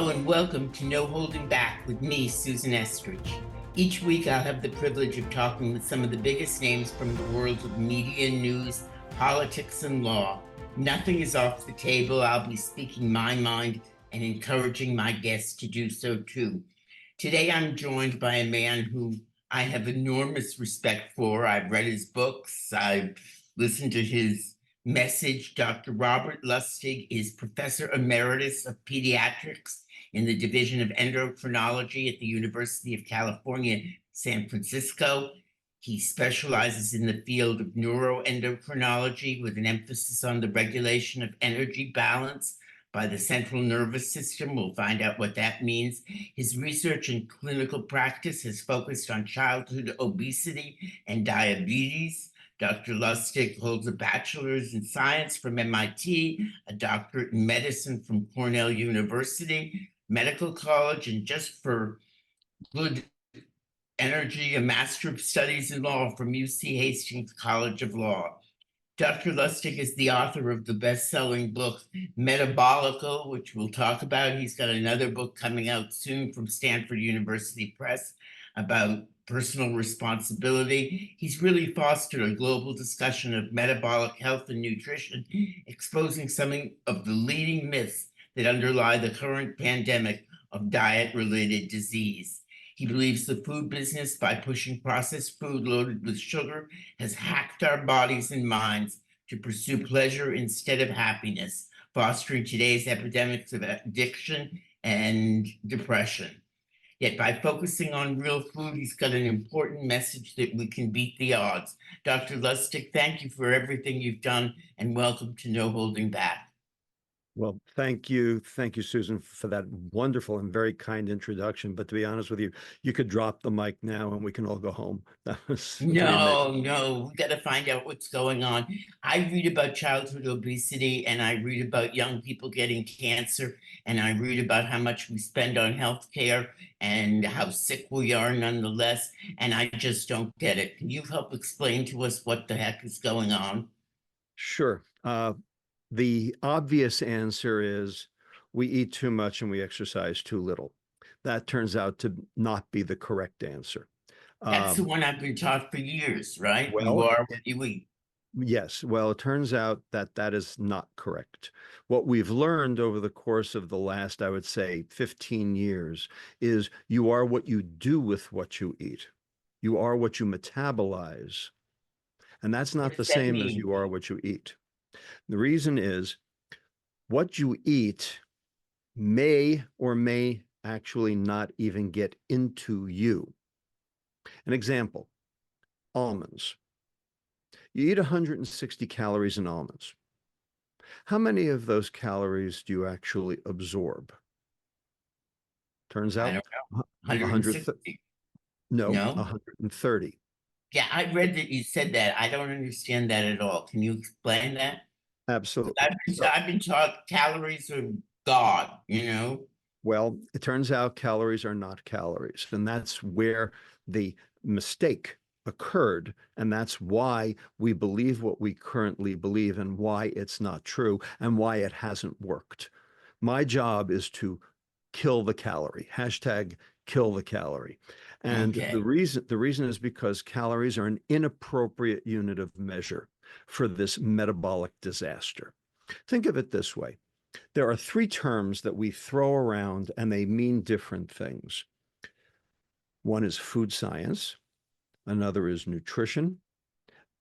Hello and welcome to No Holding Back with me, Susan Estridge. Each week I'll have the privilege of talking with some of the biggest names from the worlds of media, news, politics, and law. Nothing is off the table. I'll be speaking my mind and encouraging my guests to do so too. Today I'm joined by a man who I have enormous respect for. I've read his books. I've listened to his message. Dr. Robert Lustig is Professor Emeritus of Pediatrics in the Division of Endocrinology at the University of California, San Francisco. He specializes in the field of neuroendocrinology with an emphasis on the regulation of energy balance by the central nervous system. We'll find out what that means. His research and clinical practice has focused on childhood obesity and diabetes. Dr. Lustig holds a bachelor's in science from MIT, a doctorate in medicine from Cornell University Medical College, and just for good energy, a Master of Studies in Law from UC Hastings College of Law. Dr. Lustig is the author of the best-selling book Metabolical, which we'll talk about. He's got another book coming out soon from Stanford University Press about personal responsibility. He's really fostered a global discussion of metabolic health and nutrition, exposing some of the leading myths that underlie the current pandemic of diet-related disease. He believes the food business, by pushing processed food loaded with sugar, has hacked our bodies and minds to pursue pleasure instead of happiness, fostering today's epidemics of addiction and depression. Yet by focusing on real food, he's got an important message that we can beat the odds. Dr. Lustig, thank you for everything you've done, and welcome to No Holding Back. Well, thank you. Thank you, Susan, for that wonderful and very kind introduction. But to be honest with you, you could drop the mic now and we can all go home. That was No, we got to find out what's going on. I read about childhood obesity, and I read about young people getting cancer, and I read about how much we spend on healthcare and how sick we are nonetheless, and I just don't get it. Can you help explain to us what the heck is going on? Sure. The obvious answer is we eat too much and we exercise too little. That turns out to not be the correct answer. That's the one I've been taught for years, right? You Well, are what you eat. yes. Well, it turns out that that is not correct. What we've learned over the course of the last, I would say, 15 years is you are what you do with what you eat. You are what you metabolize. And that's What not the does that same as mean? you are what you eat. The reason is what you eat may or may actually not even get into you. An example, almonds. You eat 160 calories in almonds. How many of those calories do you actually absorb? Turns I out don't know. 100, 160? no, No? 130. Yeah, I read that you said that. I don't understand that at all. Can you explain that? Absolutely. So, I've been taught calories are God, you know? well, it turns out calories are not calories, and that's where the mistake occurred, and that's why we believe what we currently believe and why it's not true and why it hasn't worked. My job is to kill the calorie. Hashtag kill the calorie. And Okay. the reason is because calories are an inappropriate unit of measure for this metabolic disaster. Think of it this way. There are three terms that we throw around and they mean different things. One is food science, another is nutrition,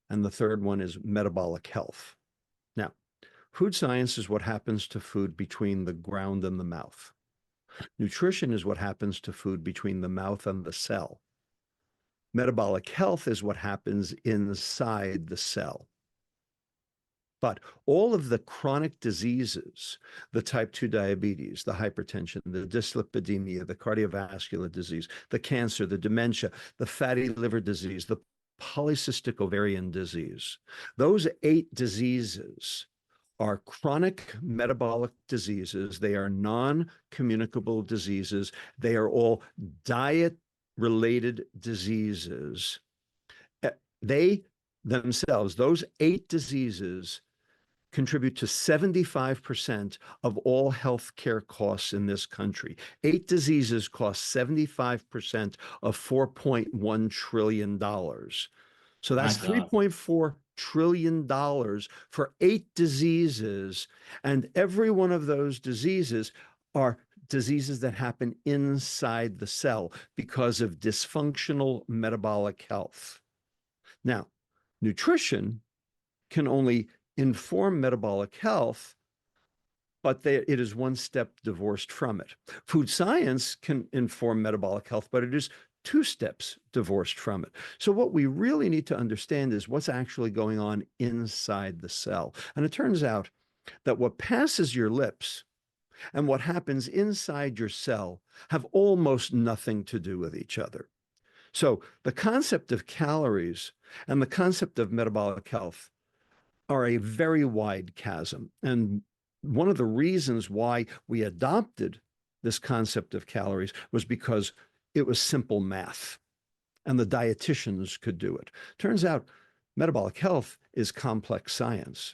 and the third one is metabolic health. Now, food science is what happens to food between the ground and the mouth. Nutrition is what happens to food between the mouth and the cell. Metabolic health is what happens inside the cell. But all of the chronic diseases, the type 2 diabetes, the hypertension, the dyslipidemia, the cardiovascular disease, the cancer, the dementia, the fatty liver disease, the polycystic ovarian disease, those 8 diseases are chronic metabolic diseases. They are non-communicable diseases. They are all diet-related diseases. They themselves, those 8 diseases, contribute to 75% of all healthcare costs in this country. 8 diseases cost 75% of $4.1 trillion. So My that's God. $3.4 trillion for 8 diseases. And every one of those diseases are diseases that happen inside the cell because of dysfunctional metabolic health. Now, nutrition can only inform metabolic health, but it is one step divorced from it. Food science can inform metabolic health, but it is 2 steps divorced from it. So what we really need to understand is what's actually going on inside the cell. And it turns out that what passes your lips and what happens inside your cell have almost nothing to do with each other. So the concept of calories and the concept of metabolic health are a very wide chasm. And one of the reasons why we adopted this concept of calories was because it was simple math and the dietitians could do it. Turns out metabolic health is complex science.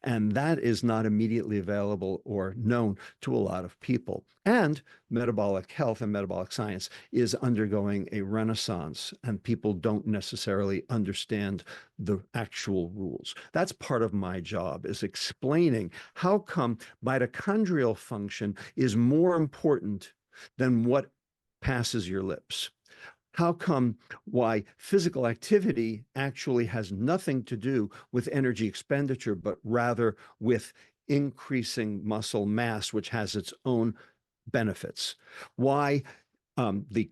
And that is not immediately available or known to a lot of people. And metabolic health and metabolic science is undergoing a renaissance, and people don't necessarily understand the actual rules. That's part of my job, is explaining how come mitochondrial function is more important than what passes your lips. How come why physical activity actually has nothing to do with energy expenditure, but rather with increasing muscle mass, which has its own benefits? Why the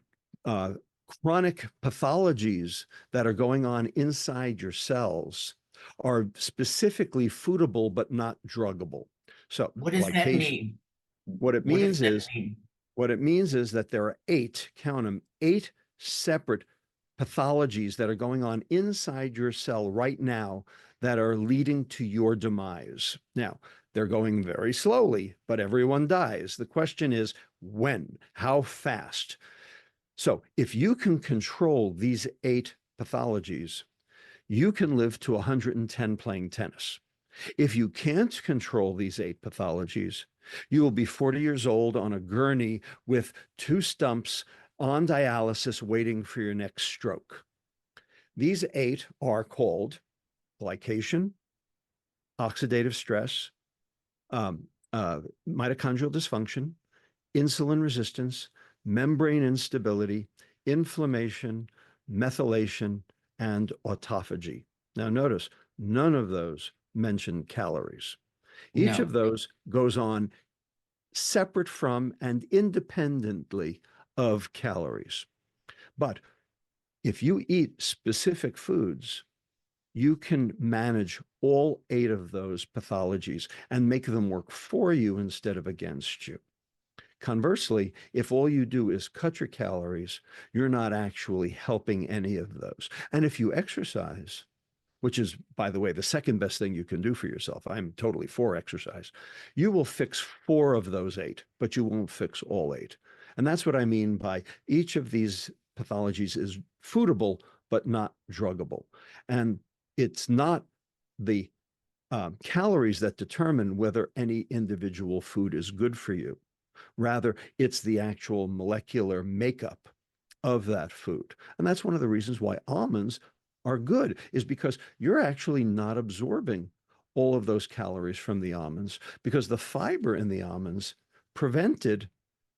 chronic pathologies that are going on inside your cells are specifically foodable, but not druggable. So What does that glycation, mean? what it What does means that is mean? what it means is that there are 8, count them, 8 separate pathologies that are going on inside your cell right now that are leading to your demise. Now, they're going very slowly, but everyone dies. The question is when? How fast? So if you can control these 8 pathologies, you can live to 110 playing tennis. If you can't control these 8 pathologies, you will be 40 years old on a gurney with 2 stumps on dialysis waiting for your next stroke. These 8 are called glycation, oxidative stress, mitochondrial dysfunction, insulin resistance, membrane instability, inflammation, methylation, and autophagy. Now notice, none of those mention calories. Each of No. those goes on separate from and independently of calories. But if you eat specific foods, you can manage all 8 of those pathologies and make them work for you instead of against you. Conversely, if all you do is cut your calories, you're not actually helping any of those. And if you exercise, which is, by the way, the second best thing you can do for yourself, I'm totally for exercise, you will fix 4 of those 8, but you won't fix all 8. And that's what I mean by each of these pathologies is foodable, but not druggable. And it's not the calories that determine whether any individual food is good for you. Rather, it's the actual molecular makeup of that food. And that's one of the reasons why almonds are good, is because you're actually not absorbing all of those calories from the almonds because the fiber in the almonds prevented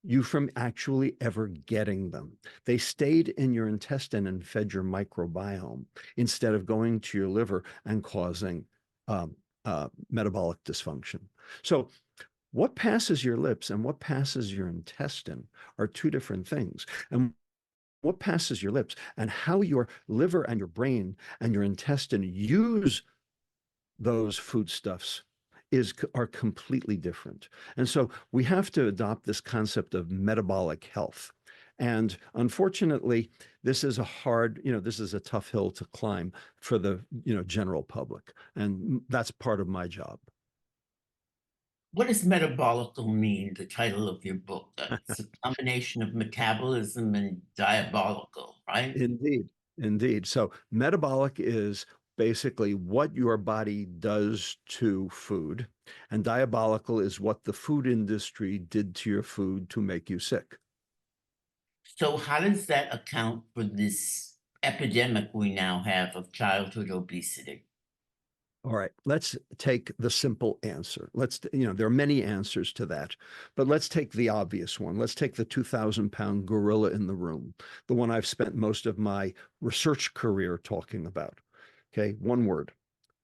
you from actually ever getting them. They stayed in your intestine and fed your microbiome instead of going to your liver and causing metabolic dysfunction. So what passes your lips and what passes your intestine are 2 different things. And what passes your lips and how your liver and your brain and your intestine use those foodstuffs are completely different. And so we have to adopt this concept of metabolic health. And unfortunately, this is this is a tough hill to climb for the, general public. And that's part of my job. What does metabolical mean, the title of your book? It's a combination of metabolism and diabolical, right? Indeed, indeed. So metabolic is basically what your body does to food, and diabolical is what the food industry did to your food to make you sick. So how does that account for this epidemic we now have of childhood obesity? All right, let's take the simple answer. There are many answers to that, but let's take the obvious one. Let's take the 2,000-pound gorilla in the room, the one I've spent most of my research career talking about. Okay, one word,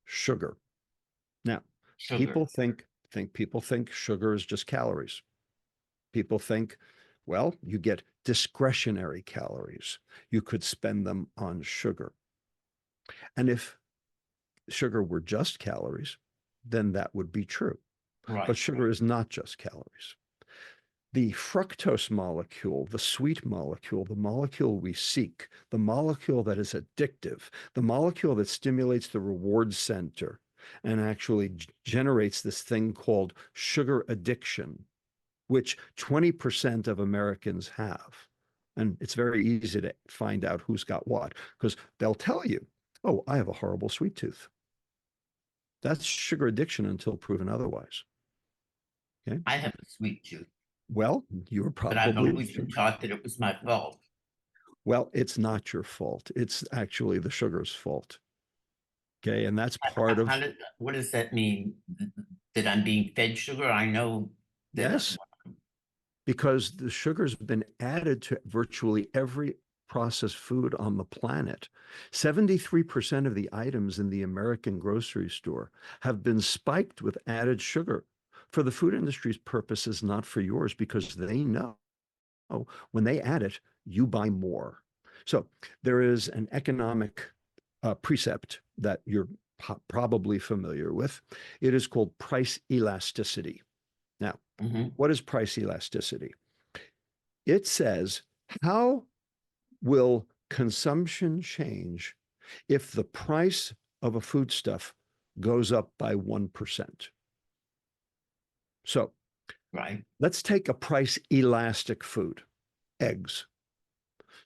sugar. Now, Sugar. people think sugar is just calories. People think, well, you get discretionary calories. You could spend them on sugar. And if sugar were just calories, then that would be true. Right. But sugar is not just calories. The fructose molecule, the sweet molecule, the molecule we seek, the molecule that is addictive, the molecule that stimulates the reward center and actually generates this thing called sugar addiction, which 20% of Americans have. And it's very easy to find out who's got what, because they'll tell you, oh, I have a horrible sweet tooth. That's sugar addiction until proven otherwise. Okay. I have a sweet tooth, Well, you're but I've probably, always been taught that it was my fault. well, it's not your fault. It's actually the sugar's fault. Okay. And that's part of, What does that mean? That I'm being fed sugar? I know that. yes, because the sugar's been added to virtually every processed food on the planet. 73% of the items in the American grocery store have been spiked with added sugar for the food industry's purposes, not for yours, because they know when they add it, you buy more. So there is an economic precept that you're probably familiar with. It is called price elasticity. Now, what is price elasticity? It says, how will consumption change if the price of a foodstuff goes up by 1%? So, Right. let's take a price elastic food, eggs.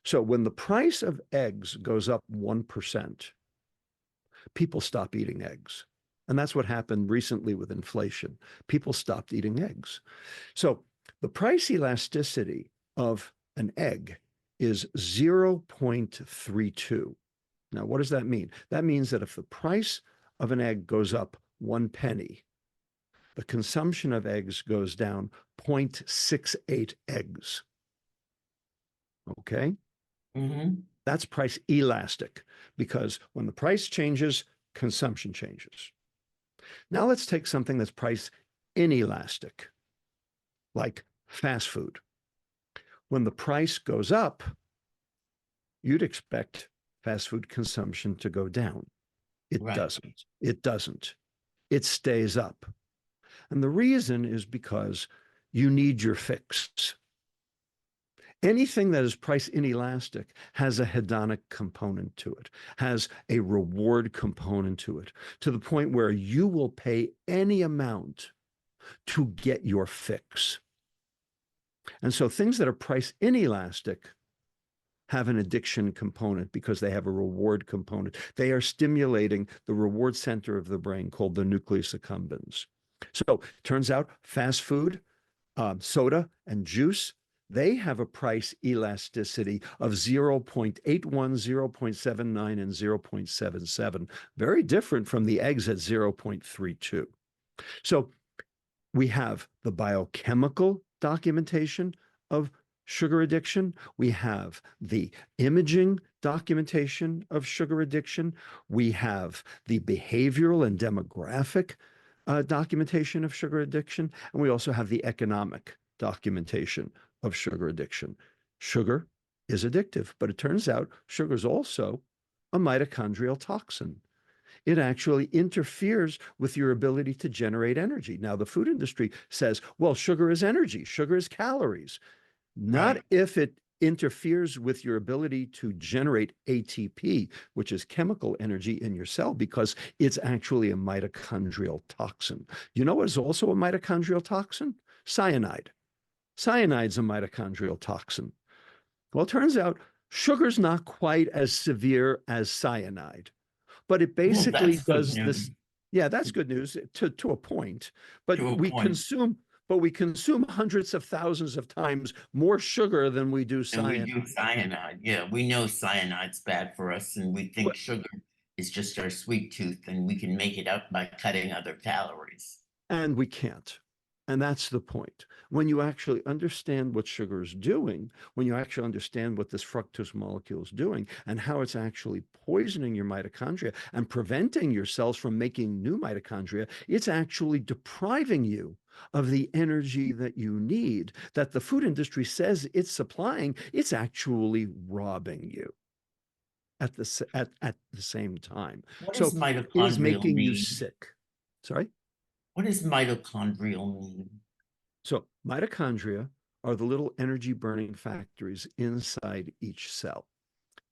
So, when the price of eggs goes up 1%, people stop eating eggs. And that's what happened recently with inflation. People stopped eating eggs. So the price elasticity of an egg is 0.32. Now, what does that mean? That means that if the price of an egg goes up 1 penny, the consumption of eggs goes down 0.68 eggs. Okay? That's price elastic, because when the price changes, consumption changes. Now let's take something that's price inelastic, like fast food. When the price goes up, you'd expect fast food consumption to go down. It doesn't. It doesn't. It stays up. And the reason is because you need your fix. Anything that is price inelastic has a hedonic component to it, has a reward component to it, to the point where you will pay any amount to get your fix. And so things that are price inelastic have an addiction component because they have a reward component. They are stimulating the reward center of the brain called the nucleus accumbens. So it turns out fast food, soda, and juice, they have a price elasticity of 0.81, 0.79, and 0.77, very different from the eggs at 0.32. So we have the biochemical documentation of sugar addiction. We have the imaging documentation of sugar addiction. We have the behavioral and demographic documentation of sugar addiction. And we also have the economic documentation of sugar addiction. Sugar is addictive, but it turns out sugar is also a mitochondrial toxin. It actually interferes with your ability to generate energy. Now, the food industry says, well, sugar is energy, sugar is calories. Not if it interferes with your ability to generate ATP, which is chemical energy in your cell, because it's actually a mitochondrial toxin. You know what is also a mitochondrial toxin? Cyanide. Cyanide's a mitochondrial toxin. Well, it turns out sugar's not quite as severe as cyanide, but it Well, basically that's good does news this. Yeah, that's good news to a point, but to a we point. consume hundreds of thousands of times more sugar than we do And we do cyanide. cyanide. Yeah, we know cyanide's bad for us, and we think What- sugar is just our sweet tooth, and we can make it up by cutting other calories. And we can't. And that's the point. When you actually understand what sugar is doing, when you actually understand what this fructose molecule is doing and how it's actually poisoning your mitochondria and preventing your cells from making new mitochondria, it's actually depriving you of the energy that you need, that the food industry says it's supplying. It's actually robbing you at the same time. What does So it is mitochondrial making you mean? sick. Sorry? What does mitochondrial mean? So mitochondria are the little energy burning factories inside each cell.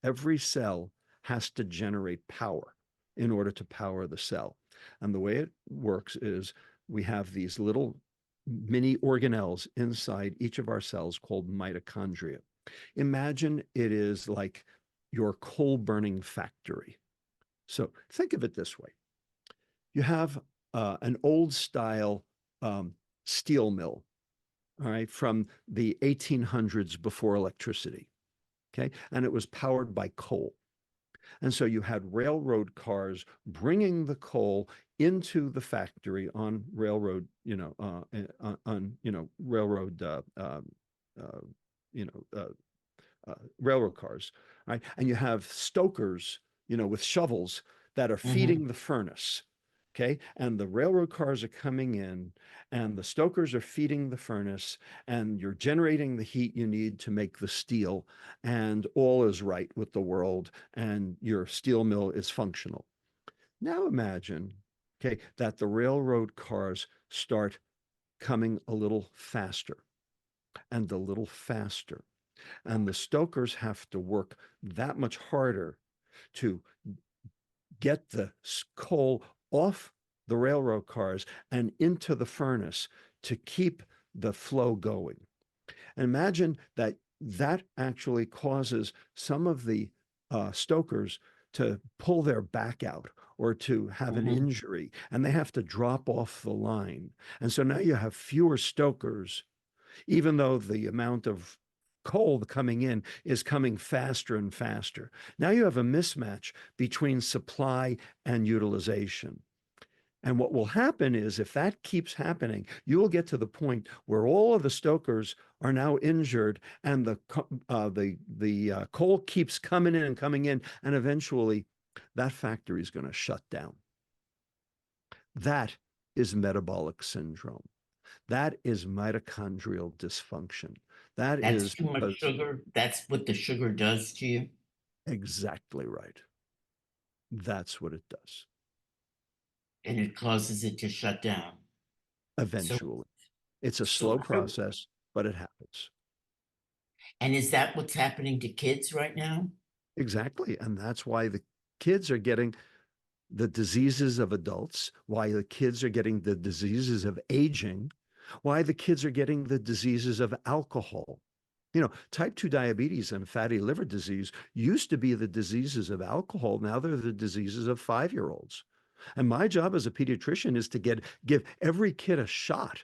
Every cell has to generate power in order to power the cell. And the way it works is we have these little mini organelles inside each of our cells called mitochondria. Imagine it is like your coal burning factory. So think of it this way. You have an old style steel mill, all right, from the 1800s before electricity. Okay. And it was powered by coal. And so you had railroad cars bringing the coal into the factory on railroad, railroad, you know, railroad cars, right? And you have stokers, with shovels that are Mhm. feeding the furnace. Okay. And the railroad cars are coming in, and the stokers are feeding the furnace, and you're generating the heat you need to make the steel, and all is right with the world, and your steel mill is functional. Now imagine, okay, that the railroad cars start coming a little faster and a little faster, and the stokers have to work that much harder to get the coal off the railroad cars and into the furnace to keep the flow going. And imagine that that actually causes some of the stokers to pull their back out or to have an Mhm. injury, and they have to drop off the line. And so now you have fewer stokers, even though the amount of coal coming in is coming faster and faster. Now you have a mismatch between supply and utilization. And what will happen is, if that keeps happening, you will get to the point where all of the stokers are now injured, and the coal keeps coming in, and eventually that factory is going to shut down. That is metabolic syndrome. That is mitochondrial dysfunction. That That's is too much because sugar. That's what the sugar does to you, exactly right. That's what it does. and it causes it to shut down. So, Eventually, it's a so slow how, process, but it happens. and is that what's happening to kids right now? Exactly. And that's why the kids are getting the diseases of adults, why the kids are getting the diseases of aging, why the kids are getting the diseases of alcohol. Type 2 diabetes and fatty liver disease used to be the diseases of alcohol. Now they're the diseases of 5-year-olds. And my job as a pediatrician is to give every kid a shot.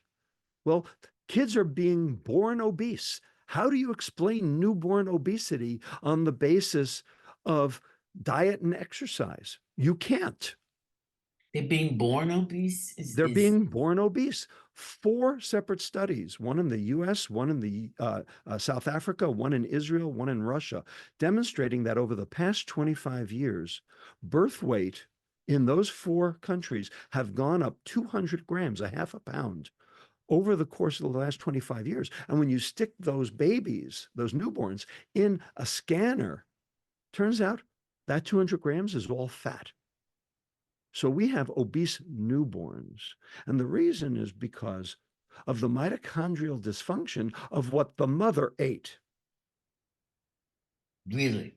Well, kids are being born obese. How do you explain newborn obesity on the basis of diet and exercise? You can't. They're being born obese? They're being born obese. 4 separate studies, one in the US, one in the South Africa, one in Israel, one in Russia, demonstrating that over the past 25 years, birth weight in those 4 countries have gone up 200 grams, a half a pound, over the course of the last 25 years. And when you stick those babies, those newborns, in a scanner, turns out that 200 grams is all fat. So we have obese newborns. And the reason is because of the mitochondrial dysfunction of what the mother ate. Really?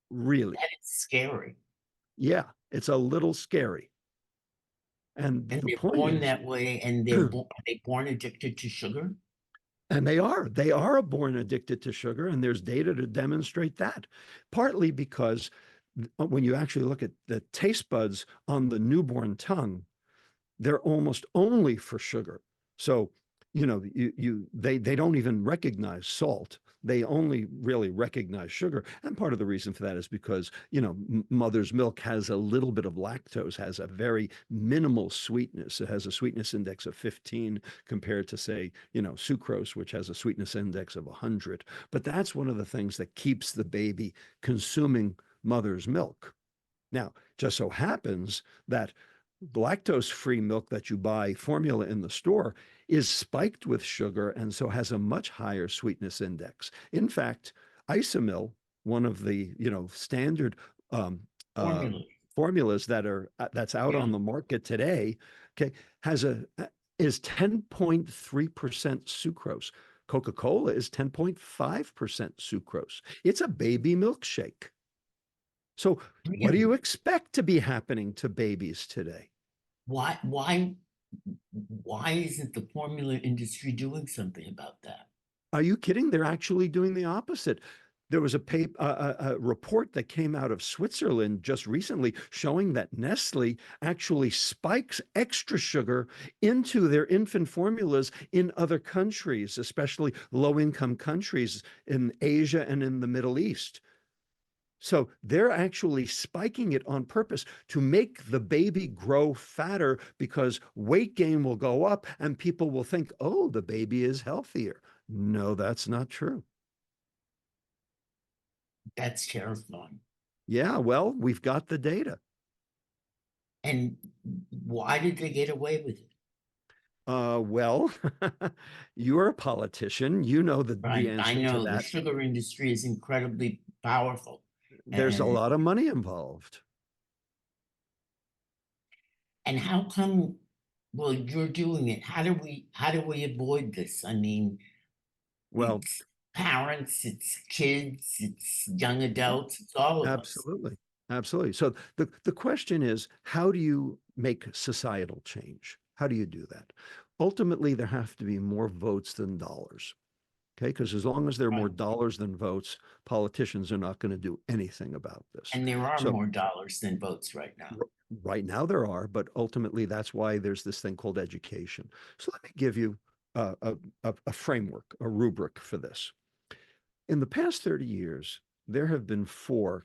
Really. That is scary. Yeah, it's a little scary. And And the they're point born is, that way, and are they born addicted to sugar? and they are born addicted to sugar, and there's data to demonstrate that. Partly because when you actually look at the taste buds on the newborn tongue, they're almost only for sugar. So, they don't even recognize salt. They only really recognize sugar. And part of the reason for that is because, mother's milk has a little bit of lactose, has a very minimal sweetness. It has a sweetness index of 15 compared to, say, sucrose, which has a sweetness index of 100. But that's one of the things that keeps the baby consuming mother's milk. Now, just so happens that lactose-free milk that you buy formula in the store is spiked with sugar and so has a much higher sweetness index. In fact, Isomil, one of the standard Formula. formulas that's out on the market today, okay, is 10.3% sucrose. Coca-Cola is 10.5% sucrose. It's a baby milkshake. So what do you expect to be happening to babies today? Why isn't the formula industry doing something about that? Are you kidding? They're actually doing the opposite. There was a report that came out of Switzerland just recently showing that Nestle actually spikes extra sugar into their infant formulas in other countries, especially low-income countries in Asia and in the Middle East. So they're actually spiking it on purpose to make the baby grow fatter because weight gain will go up and people will think, oh, the baby is healthier. No, that's not true. That's terrifying. Yeah, well, we've got the data. And why did they get away with it? Well, you're a politician. You know the Right. I answer to know the that. sugar industry is incredibly powerful. There's a And lot of money involved. and how come, well, you're doing it. How do we avoid this? I mean, Well, it's parents, it's kids, it's young adults, it's all of us. absolutely. Absolutely. So the question is, how do you make societal change? How do you do that? Ultimately, there have to be more votes than dollars. Okay, because as long as there are more Right. dollars than votes, politicians are not going to do anything about this. And there are So more dollars than votes right now. right now there are, but ultimately that's why there's this thing called education. So let me give you a framework, a rubric for this. In the past 30 years, there have been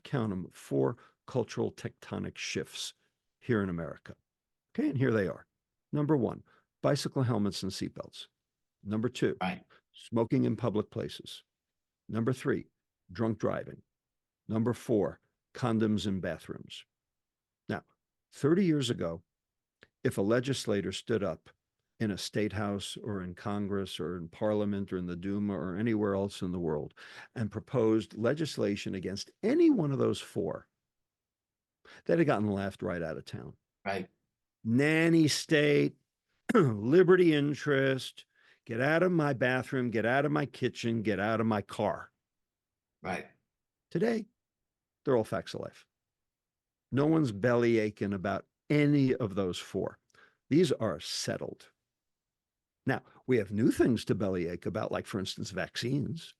count them, four cultural tectonic shifts here in America. Okay, and here they are. Number one, bicycle helmets and seatbelts. Number two, Right. smoking in public places. Number three, drunk driving. Number four, condoms in bathrooms. Now, 30 years ago, if a legislator stood up in a state house or in Congress or in Parliament or in the Duma or anywhere else in the world and proposed legislation against any one of those four, they'd have gotten laughed right out of town. Right. Nanny state, liberty interest, get out of my bathroom, get out of my kitchen, get out of my car. Right. Today, they're all facts of life. No one's belly aching about any of those four. These are settled. Now, we have new things to bellyache about, like, for instance, vaccines.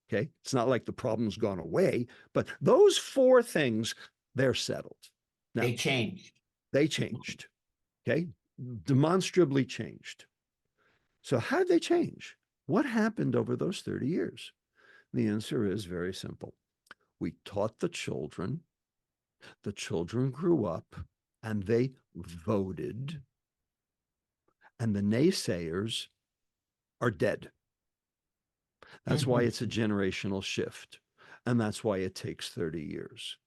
Okay. It's not like the problem's gone away, but those four things, they're settled. Now, They changed. they changed. Okay. Demonstrably changed. So, how did they change? What happened over those 30 years? The answer is very simple. We taught the children grew up and they voted, and the naysayers are dead. That's why it's a generational shift. And that's why it takes 30 years.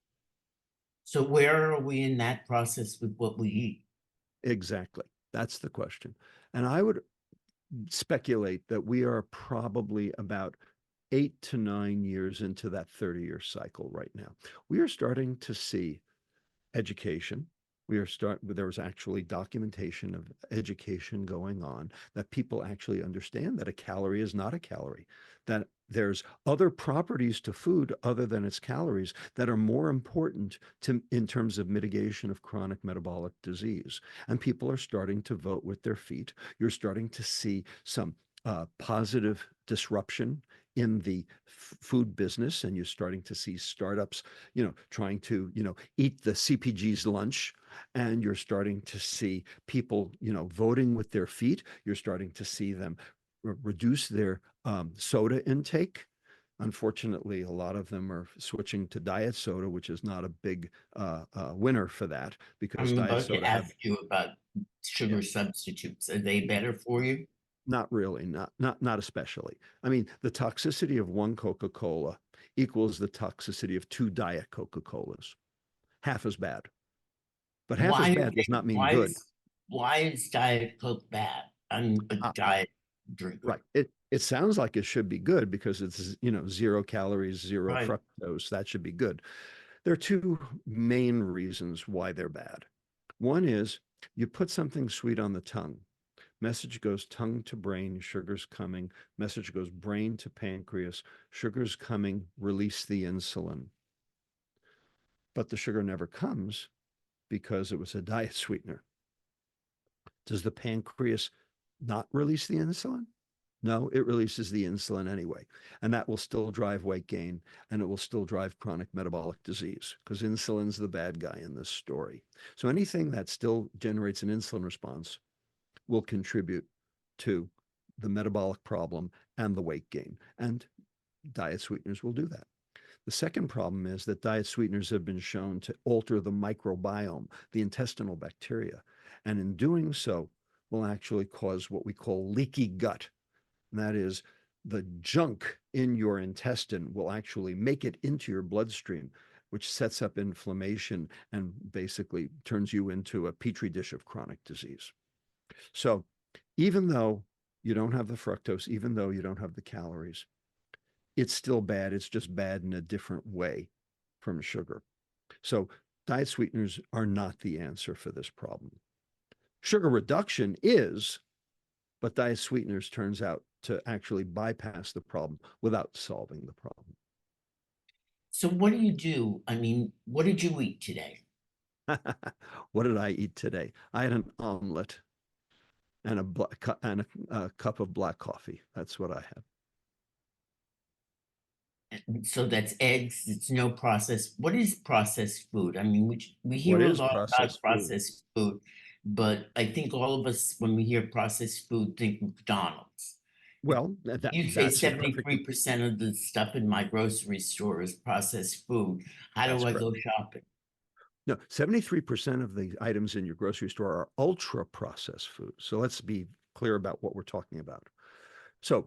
So where are we in that process with what we eat? Exactly. That's the question. And I would speculate that we are probably about 8 to 9 years into that 30-year cycle right now. We are starting to see education. There was actually documentation of education going on, that people actually understand that a calorie is not a calorie, that there's other properties to food other than its calories that are more important in terms of mitigation of chronic metabolic disease. And people are starting to vote with their feet. You're starting to see some positive disruption in the food business, and you're starting to see startups, trying to, eat the CPG's lunch, and you're starting to see people, voting with their feet. You're starting to see them reduce their soda intake. Unfortunately, a lot of them are switching to diet soda, which is not a big winner for that, because I'm diet about to soda have, ask you about yeah, sugar substitutes. Are they better for you? not really, not especially. I mean, the toxicity of one Coca-Cola equals the toxicity of two diet Coca-Colas. Half as bad. But half as Why bad does not mean why good. is why is Diet Coke bad? I'm a Uh, diet drinker. right. It sounds like it should be good because it's, 0 calories, zero Right. fructose. That should be good. There are two main reasons why they're bad. One is you put something sweet on the tongue. Message goes tongue to brain, sugar's coming. Message goes brain to pancreas, sugar's coming, release the insulin. But the sugar never comes because it was a diet sweetener. Does the pancreas not release the insulin? No, it releases the insulin anyway. And that will still drive weight gain, and it will still drive chronic metabolic disease, because insulin's the bad guy in this story. So anything that still generates an insulin response will contribute to the metabolic problem and the weight gain. And diet sweeteners will do that. The second problem is that diet sweeteners have been shown to alter the microbiome, the intestinal bacteria. And in doing so, will actually cause what we call leaky gut. And that is, the junk in your intestine will actually make it into your bloodstream, which sets up inflammation and basically turns you into a petri dish of chronic disease. So even though you don't have the fructose, even though you don't have the calories, it's still bad. It's just bad in a different way from sugar. So diet sweeteners are not the answer for this problem. Sugar reduction is, but diet sweeteners turns out to actually bypass the problem without solving the problem. So what do you do? I mean, what did you eat today? What did I eat today? I had an omelet and a cup of black coffee. That's what I had. So that's eggs, it's no processed. What is processed food? I mean, we What hear a is lot about processed food? processed food, but I think all of us, when we hear processed food, think McDonald's. Well, You say that's a perfect. 73% of the stuff in my grocery store is processed food. How do That's I correct. go shopping? No, 73% of the items in your grocery store are ultra processed food. So let's be clear about what we're talking about. So,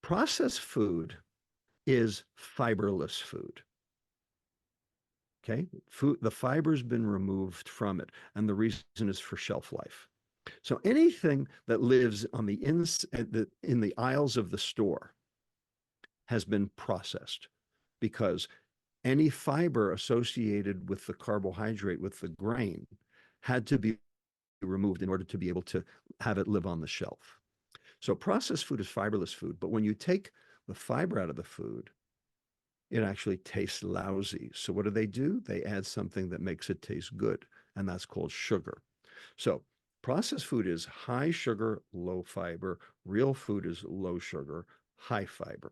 processed food is fiberless food. Okay. Food, the fiber's been removed from it, and the reason is for shelf life. So anything that lives on in the aisles of the store has been processed, because any fiber associated with the carbohydrate, with the grain, had to be removed in order to be able to have it live on the shelf. So processed food is fiberless food, but when you take the fiber out of the food, it actually tastes lousy. So what do? They add something that makes it taste good, and that's called sugar. So processed food is high sugar, low fiber. Real food is low sugar, high fiber.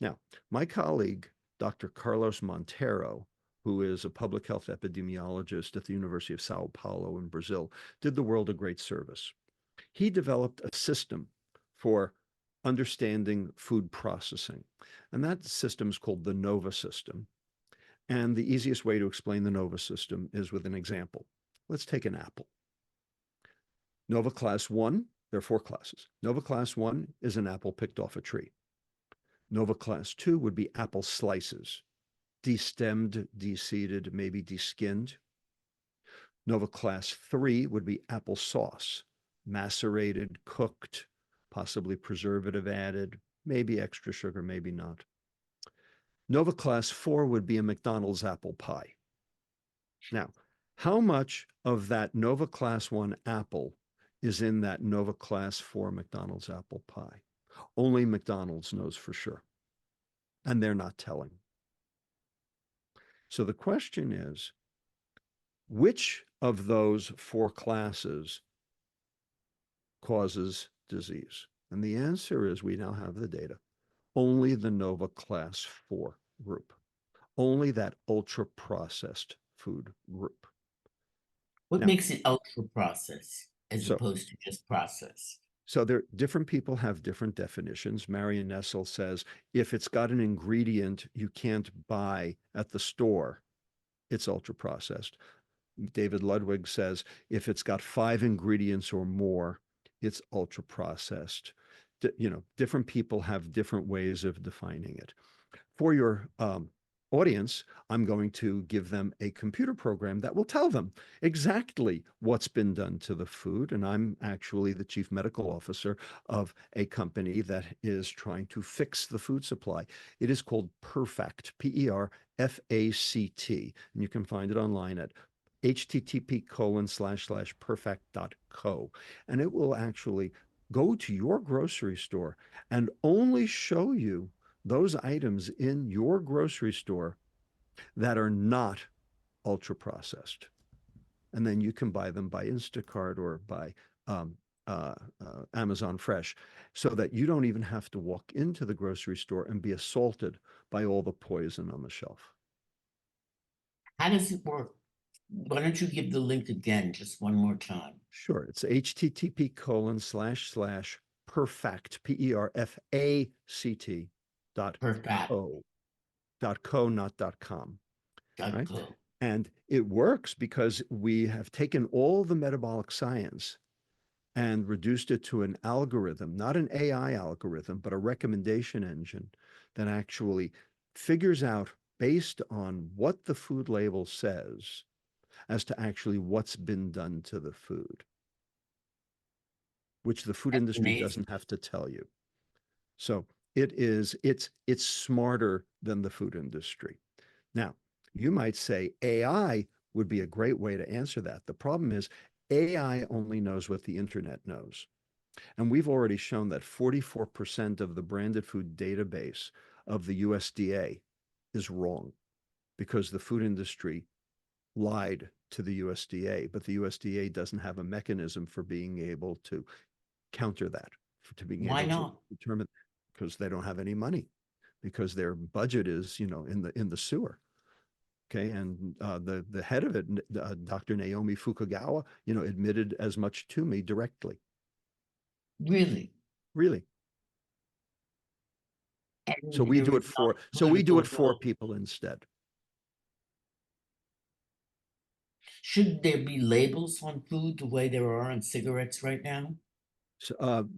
Now, my colleague, Dr. Carlos Monteiro, who is a public health epidemiologist at the University of Sao Paulo in Brazil, did the world a great service. He developed a system for understanding food processing, and that system is called the NOVA system. And the easiest way to explain the NOVA system is with an example. Let's take an apple. Nova Class 1, there are 4 classes. Nova Class 1 is an apple picked off a tree. Nova Class 2 would be apple slices, destemmed, deseeded, maybe deskinned. Nova Class 3 would be apple sauce, macerated, cooked, possibly preservative added, maybe extra sugar, maybe not. Nova Class 4 would be a McDonald's apple pie. Now, how much of that Nova Class 1 apple is in that Nova Class 4 McDonald's apple pie? Only McDonald's knows for sure, and they're not telling. So the question is, which of those 4 classes causes disease? And the answer is, we now have the data. only the Nova Class 4 group, only that ultra processed food group. What Now, makes it ultra processed as so opposed to just processed? so there different people have different definitions. Marion Nessel says if it's got an ingredient you can't buy at the store, it's ultra processed. David Ludwig says if it's got 5 ingredients or more, it's ultra processed. Different people have different ways of defining it. For your audience, I'm going to give them a computer program that will tell them exactly what's been done to the food. And I'm actually the chief medical officer of a company that is trying to fix the food supply. It is called Perfect, PERFACT. And you can find it online at http://perfect.co. And it will actually go to your grocery store and only show you those items in your grocery store that are not ultra processed. And then you can buy them by Instacart or by um, Amazon Fresh so that you don't even have to walk into the grocery store and be assaulted by all the poison on the shelf. How does it work? Why don't you give the link again, just one more time? Sure. It's http://perfect, PERFACT Perfect. .co, not .com. Dot Right? co. And it works because we have taken all the metabolic science and reduced it to an algorithm, not an AI algorithm, but a recommendation engine that actually figures out based on what the food label says as to actually what's been done to the food, which the food That's industry amazing. doesn't have to tell you. So it's smarter than the food industry. Now, you might say AI would be a great way to answer that. The problem is AI only knows what the internet knows. And we've already shown that 44% of the branded food database of the USDA is wrong because the food industry lied to the USDA, but the USDA doesn't have a mechanism for being able to counter that, to being Why able to not? determine, because they don't have any money, because their budget is, in the sewer. Okay, and the head of it, Dr. Naomi Fukugawa, admitted as much to me directly. Really? Really. So And we there do is it not for a so we do political it for will. people instead. Should there be labels on food the way there are on cigarettes right now? So,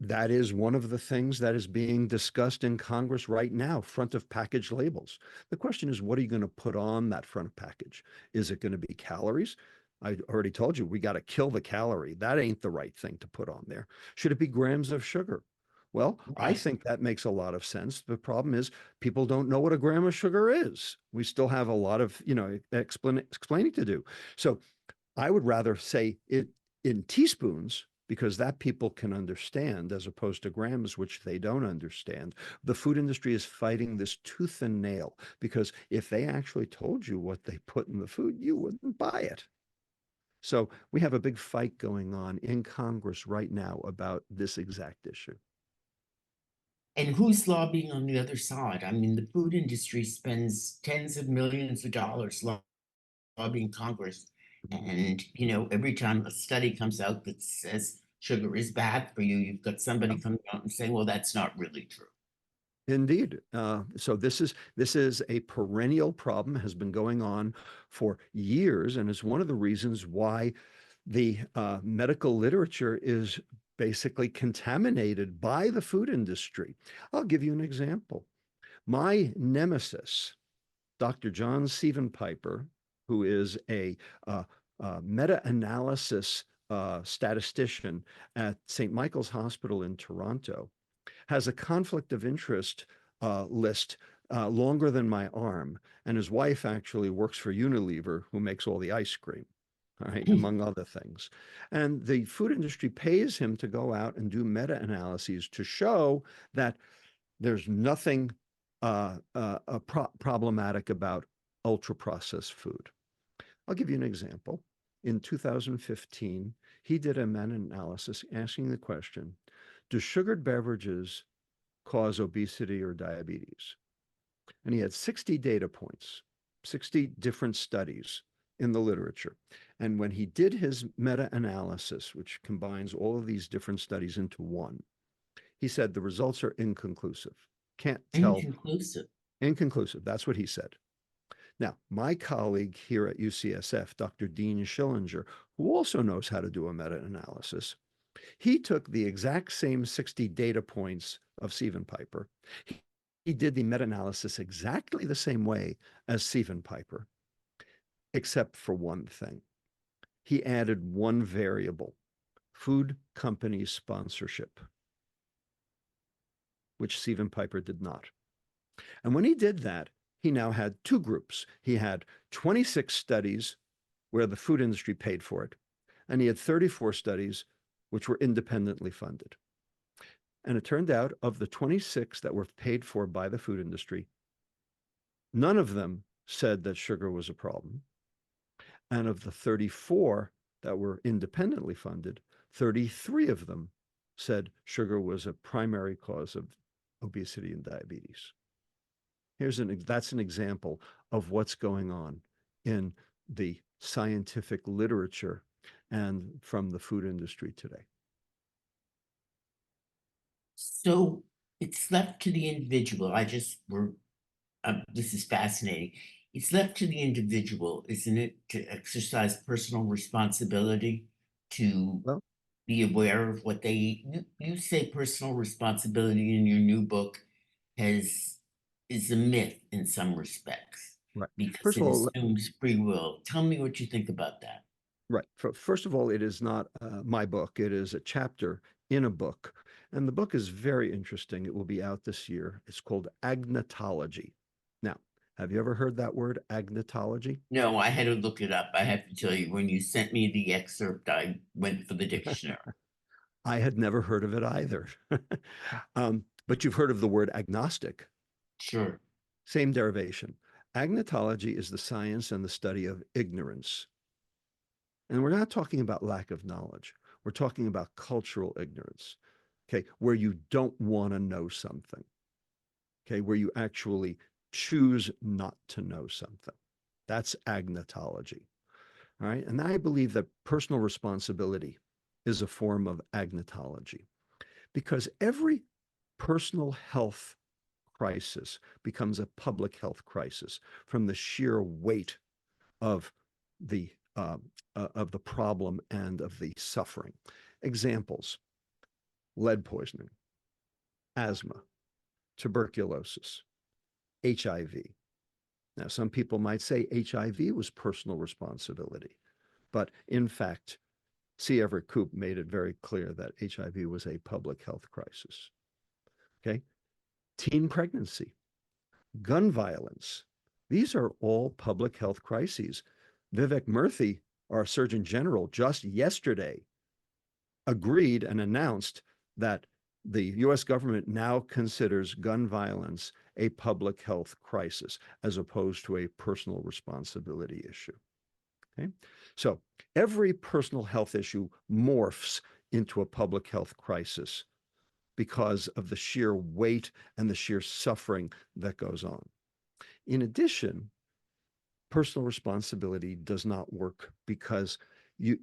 that is one of the things that is being discussed in Congress right now, front of package labels. The question is, what are you going to put on that front of package? Is it going to be calories? I already told you, we got to kill the calorie. That ain't the right thing to put on there. Should it be grams of sugar? Well, I Right. think that makes a lot of sense. The problem is people don't know what a gram of sugar is. We still have a lot of, explaining to do. So I would rather say it in teaspoons because that people can understand as opposed to grams, which they don't understand. The food industry is fighting this tooth and nail because if they actually told you what they put in the food, you wouldn't buy it. So we have a big fight going on in Congress right now about this exact issue. And who's lobbying on the other side? I mean, the food industry spends tens of millions of dollars lobbying Congress. And, every time a study comes out that says sugar is bad for you, you've got somebody coming out and saying, well, that's not really true. Indeed. So this is a perennial problem, has been going on for years, and is one of the reasons why the medical literature is basically contaminated by the food industry. I'll give you an example. My nemesis, Dr. John Stephen Piper, who is a meta-analysis statistician at St. Michael's Hospital in Toronto, has a conflict of interest list longer than my arm. And his wife actually works for Unilever, who makes all the ice cream, all right, among other things. And the food industry pays him to go out and do meta-analyses to show that there's nothing problematic about ultra-processed food. I'll give you an example. In 2015, he did a meta-analysis asking the question, do sugared beverages cause obesity or diabetes. And he had 60 data points, 60 different studies in the literature. And when he did his meta-analysis, which combines all of these different studies into one, he said the results are inconclusive. Can't tell. Inconclusive. Inconclusive. That's what he said. Now, my colleague here at UCSF, Dr. Dean Schillinger, who also knows how to do a meta-analysis, he took the exact same 60 data points of Sievenpiper. He did the meta-analysis exactly the same way as Sievenpiper, except for one thing. He added one variable, food company sponsorship, which Sievenpiper did not. And when he did that, he now had two groups. He had 26 studies where the food industry paid for it, and he had 34 studies which were independently funded. And it turned out of the 26 that were paid for by the food industry, none of them said that sugar was a problem. And of the 34 that were independently funded, 33 of them said sugar was a primary cause of obesity and diabetes. That's an example of what's going on in the scientific literature and from the food industry today. So it's left to the individual. This is fascinating. It's left to the individual, isn't it, to exercise personal responsibility, to Well, be aware of what they eat. You say personal responsibility in your new book is a myth in some respects right. because First it of all, assumes free will. Tell me what you think about that. right. First of all, it is not my book. It is a chapter in a book. And the book is very interesting. It will be out this year. It's called Agnotology. Now, have you ever heard that word, agnotology? No, I had to look it up. I have to tell you, when you sent me the excerpt, I went for the dictionary. I had never heard of it either. But you've heard of the word agnostic. Sure. Same derivation. Agnotology is the science and the study of ignorance. And we're not talking about lack of knowledge. We're talking about cultural ignorance, okay, where you don't want to know something, okay, where you actually choose not to know something. That's agnotology, all right? And I believe that personal responsibility is a form of agnotology because every personal health crisis becomes a public health crisis from the sheer weight of the problem and of the suffering. Examples: lead poisoning, asthma, tuberculosis, HIV. Now, some people might say HIV was personal responsibility, but in fact, C. Everett Koop made it very clear that HIV was a public health crisis. Okay, teen pregnancy, gun violence. These are all public health crises. Vivek Murthy, our Surgeon General, just yesterday agreed and announced that the US government now considers gun violence a public health crisis as opposed to a personal responsibility issue. Okay? So every personal health issue morphs into a public health crisis because of the sheer weight and the sheer suffering that goes on. In addition, personal responsibility does not work because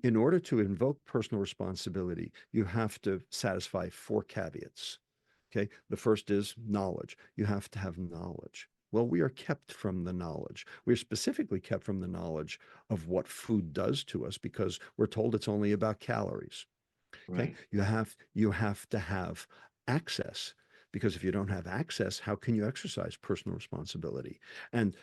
in order to invoke personal responsibility, you have to satisfy 4 caveats. Okay. The first is knowledge. You have to have knowledge. Well, we are kept from the knowledge. We're specifically kept from the knowledge of what food does to us because we're told it's only about calories. Okay. Right. You have to have access because if you don't have access, how can you exercise personal responsibility? And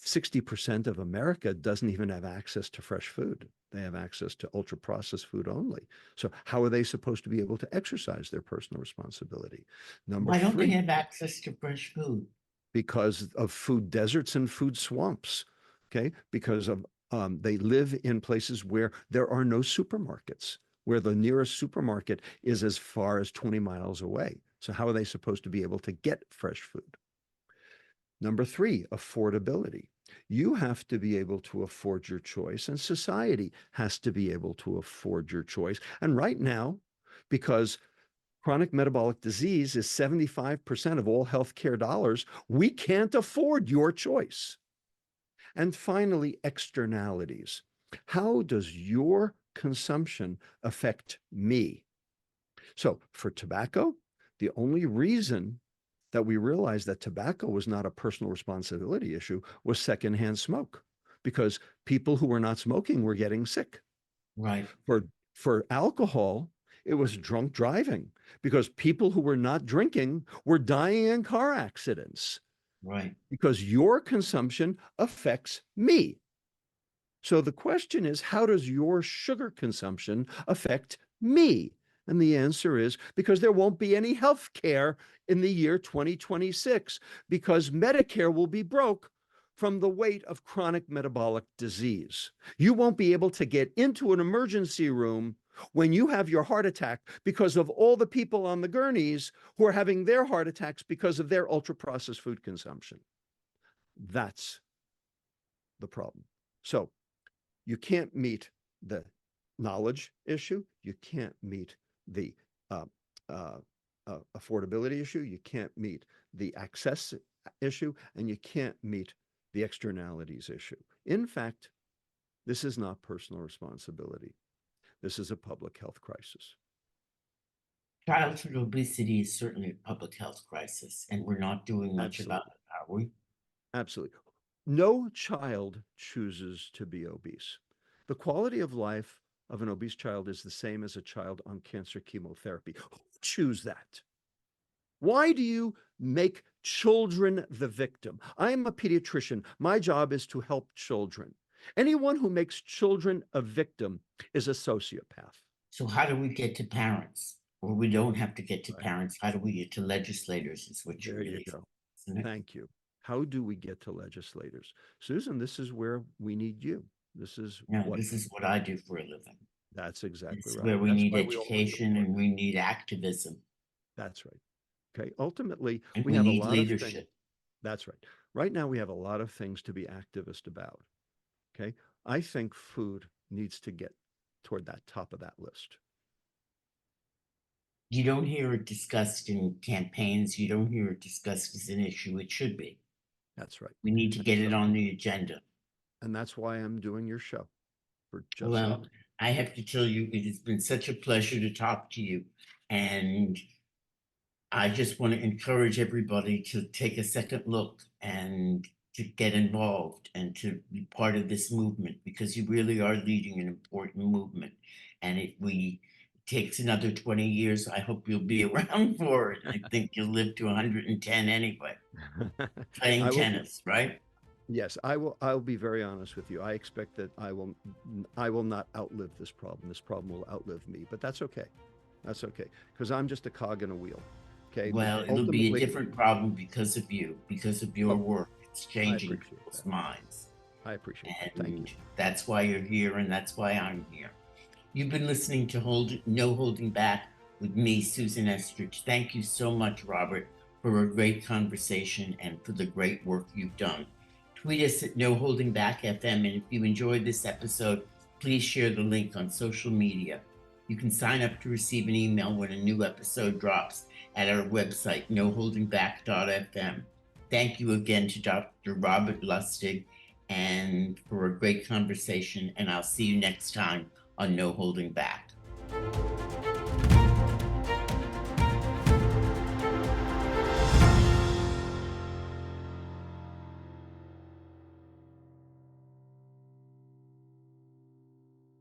60% of America doesn't even have access to fresh food. They have access to ultra processed food only. So how are they supposed to be able to exercise their personal responsibility? Number Why don't they 3, have access to fresh food? because of food deserts and food swamps. Okay, because of they live in places where there are no supermarkets, where the nearest supermarket is as far as 20 miles away. So how are they supposed to be able to get fresh food? Number 3, affordability. You have to be able to afford your choice, and society has to be able to afford your choice. And right now, because Chronic metabolic disease is 75% of all healthcare dollars. We can't afford your choice. And finally, externalities. How does your consumption affect me? So for tobacco, the only reason that we realized that tobacco was not a personal responsibility issue was secondhand smoke, because people who were not smoking were getting sick. Right. For alcohol, it was drunk driving, because people who were not drinking were dying in car accidents. Right. Because your consumption affects me. So the question is, how does your sugar consumption affect me? And the answer is because there won't be any health care in the year 2026, because Medicare will be broke from the weight of chronic metabolic disease. You won't be able to get into an emergency room when you have your heart attack because of all the people on the gurneys who are having their heart attacks because of their ultra-processed food consumption. That's the problem. So you can't meet the knowledge issue. You can't meet the affordability issue. You can't meet the access issue, and you can't meet the externalities issue. In fact, this is not personal responsibility. This is a public health crisis. Childhood obesity is certainly a public health crisis, and we're not doing much Absolutely. about it, are we? Absolutely. No child chooses to be obese. The quality of life of an obese child is the same as a child on cancer chemotherapy. Who choose that? Why do you make children the victim? I am a pediatrician. My job is to help children. Anyone who makes children a victim is a sociopath. So how do we get to parents? Or we don't have to get to Right. parents. How do we get to legislators is what you're There you really go. isn't it? Thank you. How do we get to legislators? Susan, this is where we need you. This is No, what this is what I do for a living. That's exactly It's right. where we That's need why we all went to education work. and we need activism That's right. Okay. Ultimately, and we we have a need lot of things. leadership. That's right. Right now, we have a lot of things to be activist about. Okay. I think food needs to get toward that top of that list. You don't hear it discussed in campaigns. You don't hear it discussed as an issue. It should be. That's right. We need to And get it so, on the agenda. and that's why I'm doing your show for just that. Well, I have to tell you, it has been such a pleasure to talk to you. And I just want to encourage everybody to take a second look and to get involved and to be part of this movement, because you really are leading an important movement. And if it takes another 20 years, I hope you'll be around for it. I think you'll live to 110 anyway, playing I will. tennis, right? Yes, I will. I'll be very honest with you. I expect that I will not outlive this problem. This problem will outlive me, but that's okay. That's okay, because I'm just a cog in a wheel. Okay, but Well, it'll be a ultimately, different problem because of you, because of your oh, work. It's I changing appreciate people's that. minds. I appreciate that. Thank you. And that's why you're here, and that's why I'm here. You've been listening to No Holding Back with me, Susan Estridge. Thank you so much, Robert, for a great conversation and for the great work you've done. Tweet us at No Holding Back FM, and if you enjoyed this episode, please share the link on social media. You can sign up to receive an email when a new episode drops at our website, noholdingback.fm. Thank you again to Dr. Robert Lustig and for a great conversation, and I'll see you next time on No Holding Back.